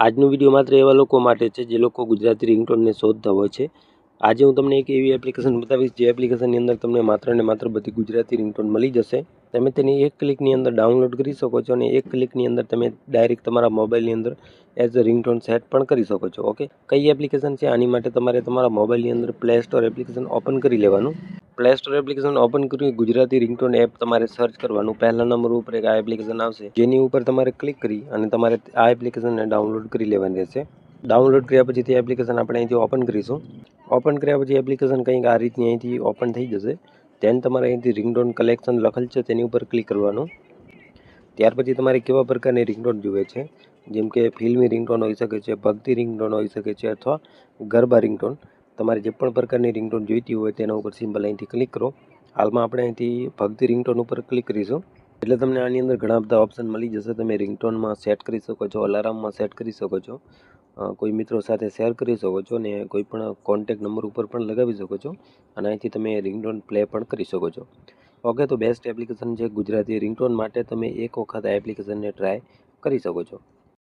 આજનો વિડીયો માત્ર એવા લોકો માટે છે જે લોકો ગુજરાતી રિંગટોનને શોધતા હોય છે. આજે હું તમને એક એવી એપ્લિકેશન બતાવીશ જે એપ્લિકેશનની અંદર તમને માત્ર ને માત્ર બધી ગુજરાતી રિંગટોન મળી જશે. તમે તેને એક ક્લિકની અંદર ડાઉનલોડ કરી શકો છો અને એક ક્લિકની અંદર તમે ડાયરેક્ટ તમારા મોબાઈલની અંદર એઝ અ રિંગટોન સેટ પણ કરી શકો છો. ઓકે, કઈ એપ્લિકેશન છે આની માટે તમારે તમારા મોબાઈલની અંદર પ્લે સ્ટોર એપ્લિકેશન ઓપન કરી લેવાનું. પ્લે સ્ટોર એપ્લિકેશન ઓપન કરી ગુજરાતી રિંગટોન એપ તમારે સર્ચ કરવાનું. પહેલા નંબર ઉપર એક આ એપ્લિકેશન આવશે જેની ઉપર તમારે ક્લિક કરી અને તમારે આ એપ્લિકેશનને ડાઉનલોડ કરી લેવાની રહેશે. ડાઉનલોડ કર્યા પછી તે એપ્લિકેશન આપણે અહીંથી ઓપન કરીશું. ઓપન કર્યા પછી એપ્લિકેશન કંઈક આ રીતની અહીંથી ઓપન થઈ જશે. તેન તમારે અહીંથી રિંગટોન કલેક્શન લખેલ છે તેની ઉપર ક્લિક કરવાનું. ત્યાર પછી તમારે કેવા પ્રકારની રિંગટોન જોઈએ છે, જેમ કે ફિલ્મી રિંગટોન હોઈ શકે છે, ભક્તિ રિંગટોન હોઈ શકે છે અથવા ગરબા રિંગટોન. તમારે જે પણ પ્રકારની રિંગટોન જોઈતી હોય તેના ઉપર સિમ્પલ અહીંથી ક્લિક કરો. હાલમાં આપણે અહીંથી ભક્તિ રિંગટોન ઉપર ક્લિક કરીશું એટલે તમને આની અંદર ઘણા બધા ઓપ્શન મળી જશે. તમે રિંગટોનમાં સેટ કરી શકો છો, અલાર્મમાં સેટ કરી શકો છો, કોઈ મિત્રો સાથે શેર કરી શકો છો અને કોઈ પણ કોન્ટેક નંબર ઉપર પણ લગાવી શકો છો અને અહીંથી તમે રિંગટોન પ્લે પણ કરી શકો છો. ઓકે, તો બેસ્ટ એપ્લિકેશન છે ગુજરાતી રિંગટોન માટે. તમે એક વખત આ એપ્લિકેશનને ટ્રાય કરી શકો છો.